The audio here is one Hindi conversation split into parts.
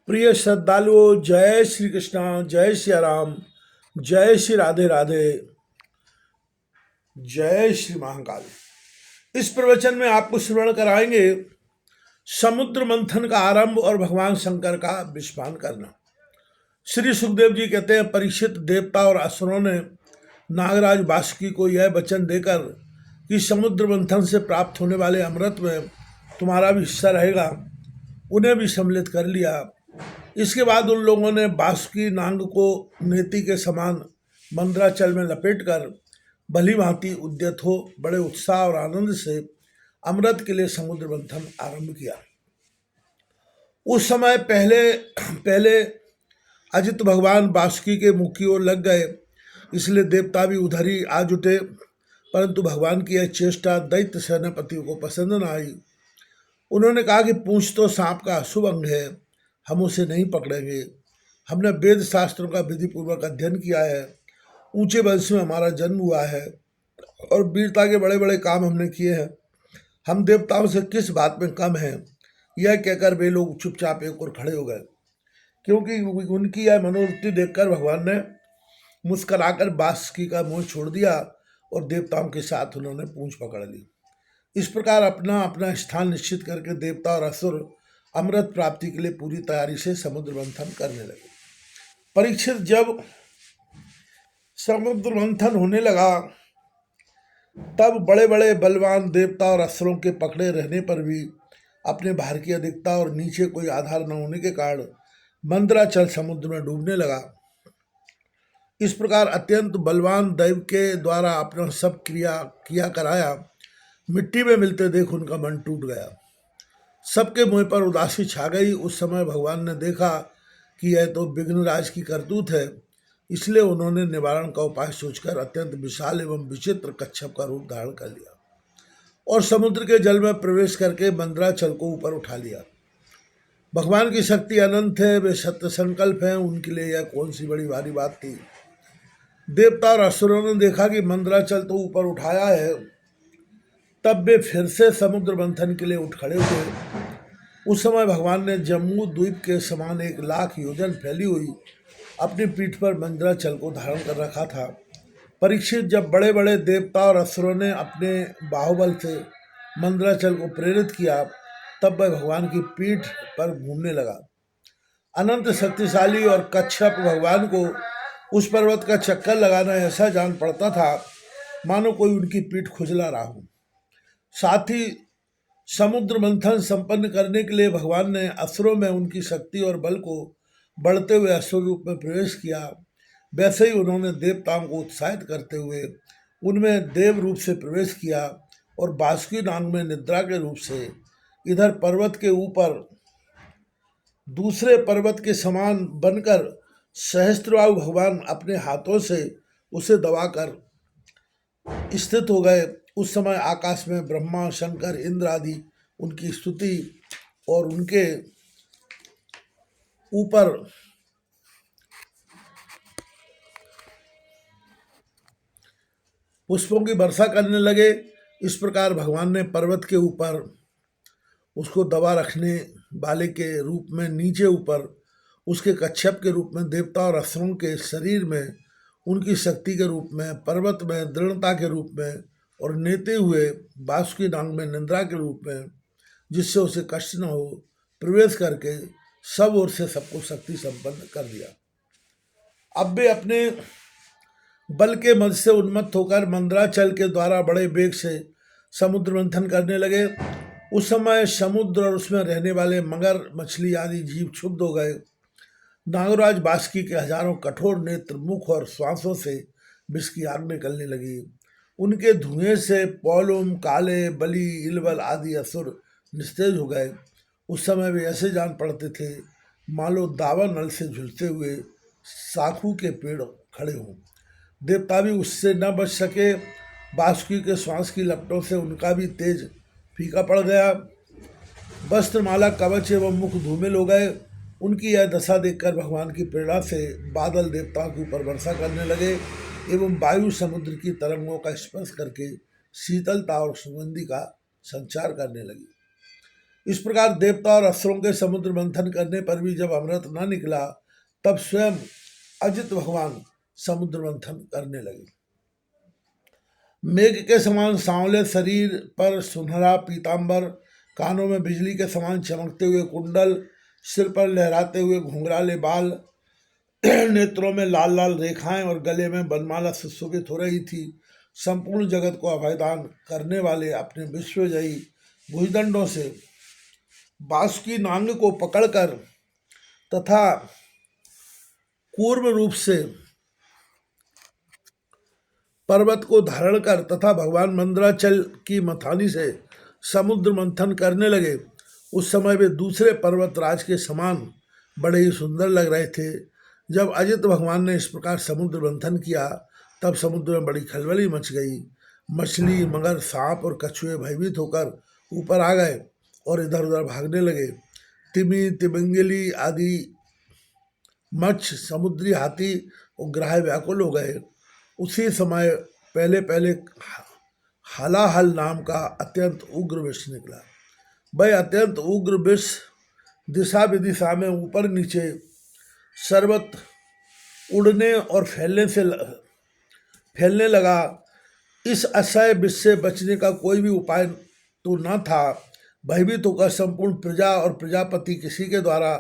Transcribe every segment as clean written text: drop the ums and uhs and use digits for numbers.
प्रिय श्रद्धालुओं, जय श्री कृष्णा, जय श्री राम, जय श्री राधे राधे, जय श्री महाकाल। इस प्रवचन में आपको श्रवण कराएंगे समुद्र मंथन का आरंभ और भगवान शंकर का विस्फान करना। श्री सुखदेव जी कहते हैं, परीक्षित, देवता और असुरों ने नागराज वासुकी को यह वचन देकर कि समुद्र मंथन से प्राप्त होने वाले अमृत में तुम्हारा भी हिस्सा रहेगा, उन्हें भी सम्मिलित कर लिया। इसके बाद उन लोगों ने वासुकी नांग को नेति के समान मंद्राचल में लपेटकर भली भांति उद्यत हो बड़े उत्साह और आनंद से अमृत के लिए समुद्र मंथन आरंभ किया। उस समय पहले पहले अजित भगवान वासुकी के मुख की ओर लग गए, इसलिए देवता भी उधर ही आ जुटे। परंतु भगवान की यह चेष्टा दैत्य सेनापतियों को पसंद न आई। उन्होंने कहा कि पूंछ तो सांप का अशुभ अंग है, हम उसे नहीं पकड़ेंगे। हमने वेद शास्त्रों का विधि पूर्वक अध्ययन किया है, ऊंचे वंश में हमारा जन्म हुआ है और वीरता के बड़े बड़े काम हमने किए हैं। हम देवताओं से किस बात में कम हैं? यह कहकर वे लोग चुपचाप एक और खड़े हो गए, क्योंकि उनकी यह मनोवृत्ति देखकर भगवान ने मुस्कुराकर वासुकी का मोह छोड़ दिया और देवताओं के साथ उन्होंने पूंछ पकड़ ली। इस प्रकार अपना अपना स्थान निश्चित करके देवता और असुर अमृत प्राप्ति के लिए पूरी तैयारी से समुद्र मंथन करने लगे। परीक्षित, जब समुद्र मंथन होने लगा तब बड़े बड़े बलवान देवता और असुरों के पकड़े रहने पर भी अपने भार की अधिकता और नीचे कोई आधार न होने के कारण मंदराचल समुद्र में डूबने लगा। इस प्रकार अत्यंत बलवान दैव के द्वारा अपना सब किया कराया मिट्टी में मिलते देख उनका मन टूट गया। सबके मुंह पर उदासी छा गई। उस समय भगवान ने देखा कि यह तो विघ्नराज की करतूत है, इसलिए उन्होंने निवारण का उपाय सोचकर अत्यंत विशाल एवं विचित्र कच्छप का रूप धारण कर लिया और समुद्र के जल में प्रवेश करके मंदराचल को ऊपर उठा लिया। भगवान की शक्ति अनंत है, वे सत्य संकल्प हैं, उनके लिए यह कौन सी बड़ी भारी बात थी। देवता और असुरों ने देखा कि मंदराचल तो ऊपर उठाया है, तब वे फिर से समुद्र मंथन के लिए उठ खड़े हुए। उस समय भगवान ने जम्मू द्वीप के समान 1,00,000 योजन फैली हुई अपनी पीठ पर मंदराचल को धारण कर रखा था। परीक्षित, जब बड़े बड़े देवता और असुरों ने अपने बाहुबल से मंदराचल को प्रेरित किया, तब वह भगवान की पीठ पर घूमने लगा। अनंत शक्तिशाली और कच्छप भगवान को उस पर्वत का चक्कर लगाना ऐसा जान पड़ता था मानो कोई उनकी पीठ खुजला रहा हो। साथ ही समुद्र मंथन संपन्न करने के लिए भगवान ने असुरों में उनकी शक्ति और बल को बढ़ते हुए असुर रूप में प्रवेश किया। वैसे ही उन्होंने देवताओं को उत्साहित करते हुए उनमें देव रूप से प्रवेश किया और वासुकी नांग में निद्रा के रूप से इधर पर्वत के ऊपर दूसरे पर्वत के समान बनकर सहस्त्रबाहु भगवान अपने हाथों से उसे दबाकर स्थित हो गए। उस समय आकाश में ब्रह्मा, शंकर, इंद्र आदि उनकी स्तुति और उनके ऊपर पुष्पों की वर्षा करने लगे। इस प्रकार भगवान ने पर्वत के ऊपर उसको दबा रखने वाले के रूप में नीचे ऊपर उसके कच्छप के रूप में देवता और असुरों के शरीर में उनकी शक्ति के रूप में, पर्वत में दृढ़ता के रूप में और नेते हुए वासुकी नांग में निद्रा के रूप में, जिससे उसे कष्ट न हो, प्रवेश करके सब ओर से सबको शक्ति संपन्न कर दिया। अब वे अपने बल के मद से उन्मत्त होकर मंदराचल के द्वारा बड़े वेग से समुद्र मंथन करने लगे। उस समय समुद्र और उसमें रहने वाले मगर, मछली आदि जीव क्षुब्ध हो गए। नागराज वासुकी के हजारों कठोर नेत्र, मुख और श्वासों से विष की आग निकलने लगी। उनके धुएं से पौलुम, काले, बलि, इलबल आदि असुर निस्तेज हो गए। उस समय वे ऐसे जान पड़ते थे मानो दावा नल से झुलते हुए साखू के पेड़ खड़े हों। देवता भी उससे न बच सके। वासुकी के श्वास की लपटों से उनका भी तेज फीका पड़ गया। वस्त्रमाला, कवच एवं मुख धूमिल हो गए। उनकी यह दशा देखकर भगवान की प्रेरणा से बादल देवताओं के ऊपर वर्षा करने लगे एवं वायु समुद्र की तरंगों का स्पर्श करके शीतलता और सुगंधि का संचार करने लगी। इस प्रकार देवता और असुरों के समुद्र मंथन करने पर भी जब अमृत न निकला, तब स्वयं अजित भगवान समुद्र मंथन करने लगे। मेघ के समान सांवले शरीर पर सुनहरा पीतांबर, कानों में बिजली के समान चमकते हुए कुंडल, सिर पर लहराते हुए घुंघराले बाल, नेत्रों में लाल लाल रेखाएं और गले में बनमाला सुशोभित हो रही थी। संपूर्ण जगत को अभयदान करने वाले अपने विश्वजयी भुजदंडों से बासुकी नांग को पकड़कर तथा कूर्म रूप से पर्वत को धारण कर तथा भगवान मंदराचल की मथानी से समुद्र मंथन करने लगे। उस समय वे दूसरे पर्वतराज के समान बड़े ही सुंदर लग रहे थे। जब अजित भगवान ने इस प्रकार समुद्र मंथन किया, तब समुद्र में बड़ी खलबली मच गई। मछली, मगर, सांप और कछुए भयभीत होकर ऊपर आ गए और इधर उधर भागने लगे। तिमी, तिमिंगली आदि मत्स्य, समुद्री हाथी और ग्राह व्याकुल हो गए। उसी समय पहले पहले हलाहल नाम का अत्यंत उग्र विष निकला। वह अत्यंत उग्र विष दिशा विदिशा में ऊपर नीचे सर्वत उड़ने और फैलने लगा। इस असह्य विष से बचने का कोई भी उपाय तो न था। भयभीत होकर संपूर्ण प्रजा और प्रजापति किसी के द्वारा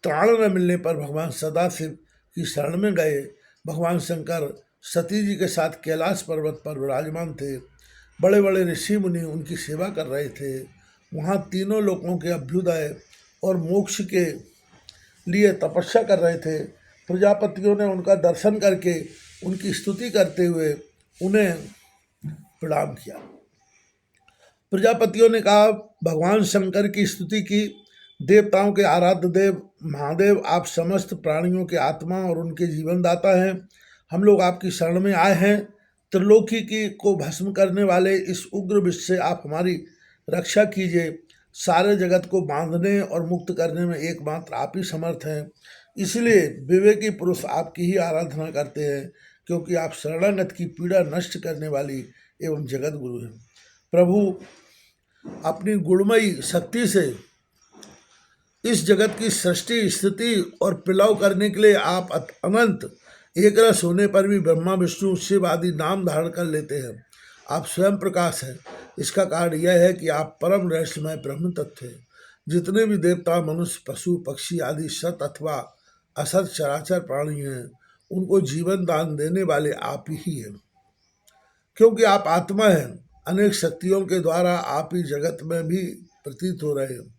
त्राण न मिलने पर भगवान सदाशिव की शरण में गए। भगवान शंकर सती जी के साथ कैलाश पर्वत पर विराजमान थे। बड़े बड़े ऋषि मुनि उनकी सेवा कर रहे थे। वहाँ तीनों लोकों के अभ्युदय और मोक्ष के लिए तपस्या कर रहे थे। प्रजापतियों ने उनका दर्शन करके उनकी स्तुति करते हुए उन्हें प्रणाम किया। प्रजापतियों ने कहा, भगवान शंकर की स्तुति की। देवताओं के आराध्य देव महादेव, आप समस्त प्राणियों के आत्मा और उनके जीवनदाता हैं। हम लोग आपकी शरण में आए हैं। त्रिलोकी की को भस्म करने वाले इस उग्र विष से आप हमारी रक्षा कीजिए। सारे जगत को बांधने और मुक्त करने में एकमात्र आप ही समर्थ हैं। इसलिए विवेकी पुरुष आपकी ही आराधना करते हैं, क्योंकि आप शरणागत की पीड़ा नष्ट करने वाली एवं जगत गुरु हैं। प्रभु, अपनी गुणमयी शक्ति से इस जगत की सृष्टि, स्थिति और प्रलय करने के लिए आप अनंत एक रस होने पर भी ब्रह्मा, विष्णु, शिव आदि नाम धारण कर लेते हैं। आप स्वयं प्रकाश हैं। इसका कारण यह है कि आप परम रहस्यमय ब्रह्म तत्व हैं। जितने भी देवता, मनुष्य, पशु, पक्षी आदि सत अथवा असत चराचर प्राणी हैं, उनको जीवन दान देने वाले आप ही हैं। क्योंकि आप आत्मा हैं, अनेक शक्तियों के द्वारा आप ही जगत में भी प्रतीत हो रहे हैं।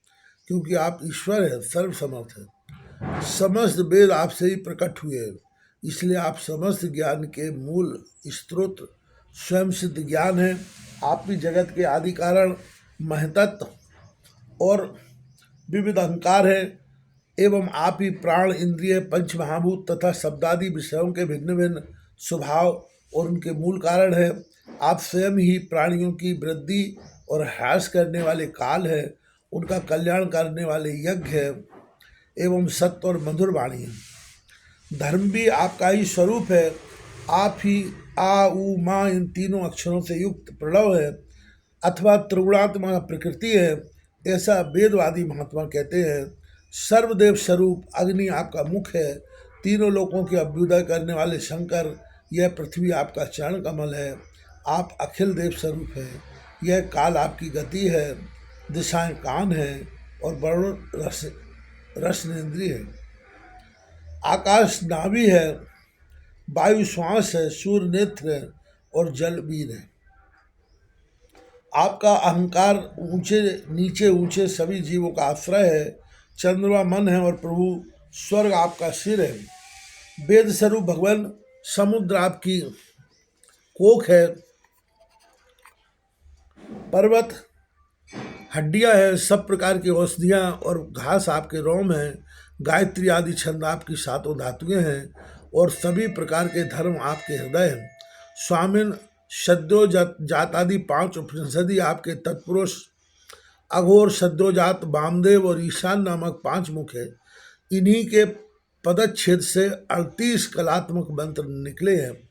क्योंकि आप ईश्वर हैं, सर्वसमर्थ हैं। समस्त वेद आपसे ही प्रकट हुए हैं। इसलिए आप समस्त ज्ञान के मूल स्रोत, स्वयं सिद्ध ज्ञान हैं। आप ही जगत के आदि कारण, महतत्व और विविध अहंकार हैं। एवं आप ही प्राण, इंद्रिय, पंच महाभूत तथा शब्दादि विषयों के भिन्न भिन्न स्वभाव और उनके मूल कारण हैं। आप स्वयं ही प्राणियों की वृद्धि और ह्रास करने वाले काल हैं। उनका कल्याण करने वाले यज्ञ हैं एवं सत्य और मधुर वाणी है। धर्म भी आपका ही स्वरूप है। आप ही आ, उ, मा इन तीनों अक्षरों से युक्त प्रणव है अथवा त्रिगुणात्मा प्रकृति है, ऐसा वेदवादी महात्मा कहते हैं। सर्वदेव स्वरूप अग्नि आपका मुख है। तीनों लोकों के अभ्युदय करने वाले शंकर, यह पृथ्वी आपका चरण कमल है। आप अखिल देव स्वरूप है। यह काल आपकी गति है। दिशाएं कान है और वरुण रसनेन्द्रिय है। आकाश नाभि है, वायु श्वास है, सूर्य नेत्र है और जल वीर है। आपका अहंकार ऊंचे नीचे ऊंचे सभी जीवों का आश्रय है। चंद्रमा मन है और प्रभु स्वर्ग आपका सिर है। वेद स्वरूप भगवान समुद्र आपकी कोख है। पर्वत हड्डियां हैं, सब प्रकार की औषधियाँ और घास आपके रोम हैं। गायत्री आदि छंद आपकी सातों धातुएं हैं और सभी प्रकार के धर्म आपके हृदय हैं। स्वामिन, सद्योजात जात आदि 5 उपनिषदि आपके तत्पुरुष, अघोर, सद्योजात, वामदेव और ईशान नामक 5 मुख है। इन्हीं के पदच्छेद से 38 कलात्मक मंत्र निकले हैं।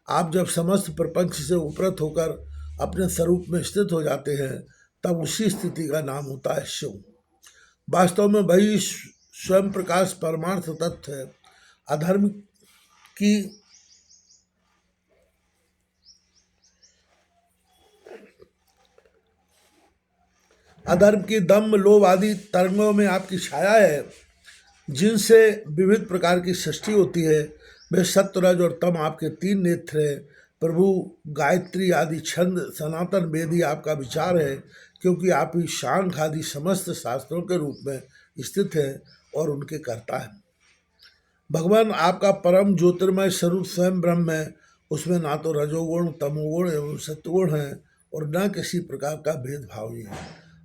आप जब समस्त प्रपंच से उपरत होकर अपने स्वरूप में स्थित हो जाते हैं, तब उसी स्थिति का नाम होता है शिव। वास्तव में वही स्वयं प्रकाश परमार्थ तत्व है। अधर्म की अधर्म की दम्भ लोभ आदि तरंगों में आपकी छाया है, जिनसे विविध प्रकार की सृष्टि होती है। वे सत्य रज और तम आपके तीन नेत्र हैं। प्रभु गायत्री आदि छंद सनातन वेदी आपका विचार है, क्योंकि आप ही शांख आदि समस्त शास्त्रों के रूप में स्थित हैं और उनके कर्ता हैं। भगवान आपका परम ज्योतिर्मय स्वरूप स्वयं ब्रह्म है। उसमें ना तो रजोगुण तमोगुण एवं सत्वगुण है और न किसी प्रकार का भेदभाव ही है।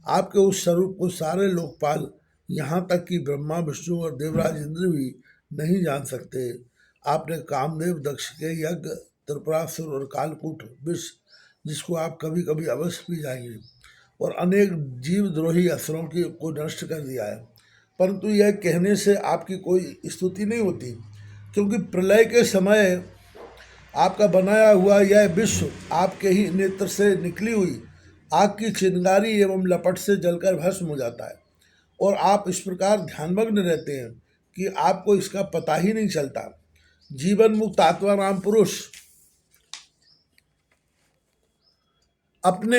आपके उस स्वरूप को सारे लोकपाल, यहाँ तक कि ब्रह्मा विष्णु और देवराज इंद्र भी नहीं जान सकते। आपने कामदेव दक्ष के यज्ञ, त्रिपुरासुर और कालकूट विष, जिसको आप कभी कभी अवश्य पी जाएंगे, और अनेक जीवद्रोही असुरों की को नष्ट कर दिया है। परंतु यह कहने से आपकी कोई स्तुति नहीं होती, क्योंकि प्रलय के समय आपका बनाया हुआ यह विश्व आपके ही नेत्र से निकली हुई आग की चिंगारी एवं लपट से जलकर भस्म हो जाता है, और आप इस प्रकार ध्यानमग्न रहते हैं कि आपको इसका पता ही नहीं चलता। जीवन मुक्त आत्मा राम पुरुष अपने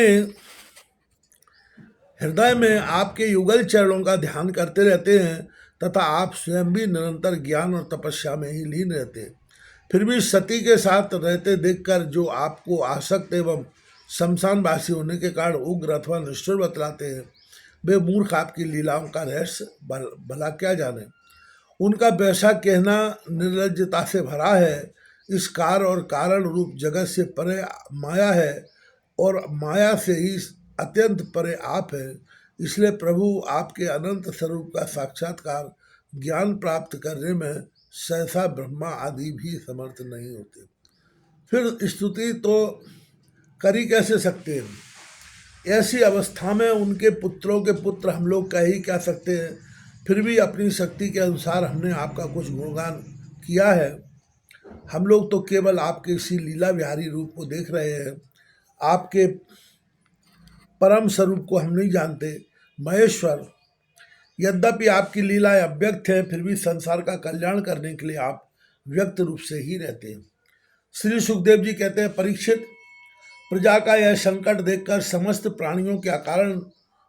हृदय में आपके युगल चरणों का ध्यान करते रहते हैं, तथा आप स्वयं भी निरंतर ज्ञान और तपस्या में ही लीन रहते हैं। फिर भी सती के साथ रहते देखकर जो आपको आसक्त एवं शमशानवासी होने के कारण उग्र अथवा निष्ठुर बतलाते हैं, वे मूर्ख आपकी लीलाओं का रहस्य भला क्या जाने। उनका वैसा कहना निर्लज्जता से भरा है। इस कार और कारण रूप जगत से परे माया है, और माया से ही अत्यंत परे आप है। इसलिए प्रभु आपके अनंत स्वरूप का साक्षात्कार ज्ञान प्राप्त करने में सहसा ब्रह्मा आदि भी समर्थ नहीं होते। फिर स्तुति तो कर ही कैसे सकते हैं। ऐसी अवस्था में उनके पुत्रों के पुत्र हम लोग कह ही क्या सकते हैं। फिर भी अपनी शक्ति के अनुसार हमने आपका कुछ गुणगान किया है। हम लोग तो केवल आपके इसी लीला विहारी रूप को देख रहे हैं, आपके परम स्वरूप को हम नहीं जानते। महेश्वर, यद्यपि आपकी लीलाएं अव्यक्त हैं, फिर भी संसार का कल्याण करने के लिए आप व्यक्त रूप से ही रहते हैं। श्री सुखदेव जी कहते हैं, परीक्षित, प्रजा का यह संकट देखकर समस्त प्राणियों के अकारण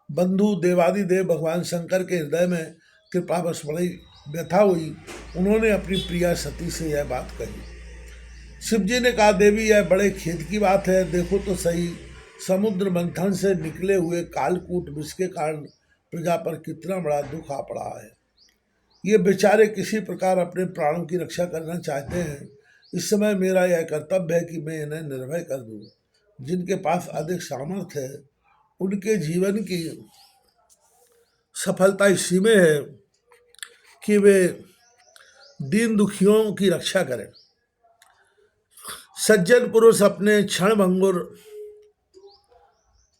बंधु देवादिदेव भगवान शंकर के हृदय में कृपावश बड़ी व्यथा हुई। उन्होंने अपनी प्रिया सती से यह बात कही। शिव जी ने कहा, देवी, यह बड़े खेद की बात है। देखो तो सही, समुद्र मंथन से निकले हुए कालकूट विष के कारण प्रजा पर कितना बड़ा दुख आ पड़ा है। ये बेचारे किसी प्रकार अपने प्राणों की रक्षा करना चाहते हैं। इस समय मेरा यह कर्तव्य है कि मैं इन्हें निर्भय कर दूं। जिनके पास अधिक सामर्थ्य है, उनके जीवन की सफलता इसी में है कि वे दीन दुखियों की रक्षा करें। सज्जन पुरुष अपने क्षण भंगुर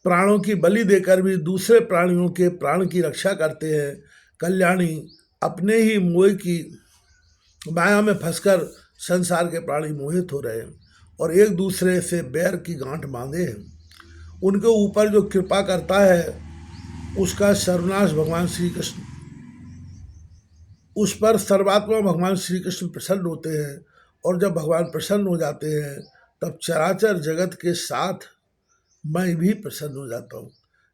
प्राणों की बलि देकर भी दूसरे प्राणियों के प्राण की रक्षा करते हैं। कल्याणी अपने ही मोह की माया में फंसकर संसार के प्राणी मोहित हो रहे हैं और एक दूसरे से बैर की गांठ बांधे हैं। उनके ऊपर जो कृपा करता है, उसका सर्वनाश भगवान श्री कृष्ण, उस पर सर्वात्मा भगवान श्री कृष्ण प्रसन्न होते हैं, और जब भगवान प्रसन्न हो जाते हैं, तब चराचर जगत के साथ मैं भी प्रसन्न हो जाता हूँ।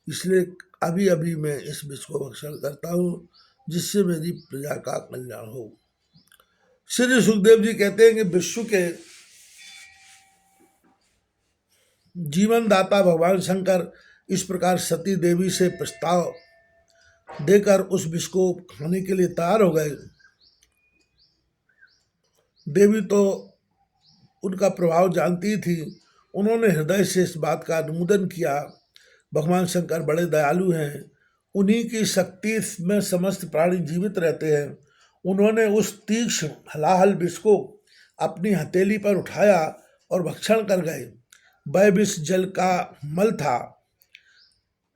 इसलिए अभी अभी मैं इस विष को भक्षण करता हूँ, जिससे मेरी प्रजा का कल्याण हो। श्री सुखदेव जी कहते हैं कि विश्व के जीवन दाता भगवान शंकर इस प्रकार सती देवी से प्रस्ताव देकर उस विष को खाने के लिए तैयार हो गए। देवी तो उनका प्रभाव जानती थी। उन्होंने हृदय से इस बात का अनुमोदन किया। भगवान शंकर बड़े दयालु हैं, उन्हीं की शक्ति में समस्त प्राणी जीवित रहते हैं। उन्होंने उस तीक्ष्ण हलाहल विष को अपनी हथेली पर उठाया और भक्षण कर गए। वह विष जल का मल था।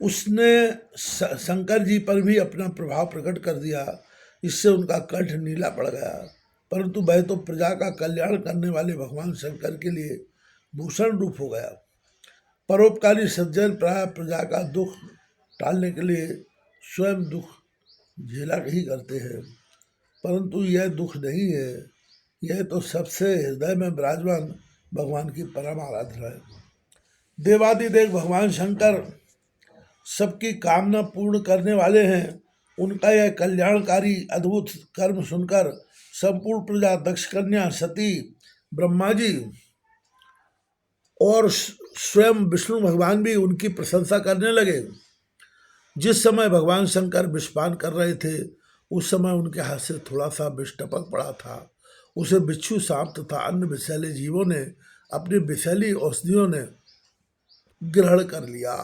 उसने शंकर जी पर भी अपना प्रभाव प्रकट कर दिया। इससे उनका कंठ नीला पड़ गया। परंतु वह तो प्रजा का कल्याण करने वाले भगवान शंकर के लिए भूषण रूप हो गया। परोपकारी सज्जन प्राय प्रजा का दुख टालने के लिए स्वयं दुख झेला नहीं करते हैं, परंतु यह दुख नहीं है, यह तो सबसे हृदय में विराजमान भगवान की परम आराधना है। देवादिदेव भगवान शंकर सबकी कामना पूर्ण करने वाले हैं। उनका यह कल्याणकारी अद्भुत कर्म सुनकर संपूर्ण प्रजा, दक्ष कन्या, सती, ब्रह्मा जी और स्वयं विष्णु भगवान भी उनकी प्रशंसा करने लगे। जिस समय भगवान शंकर विषपान कर रहे थे, उस समय उनके हाथ से थोड़ा सा विष टपक पड़ा था। उसे बिच्छू, सांप तथा अन्य विषैले जीवों ने अपनी विषैली औषधियों ने ग्रहण कर लिया।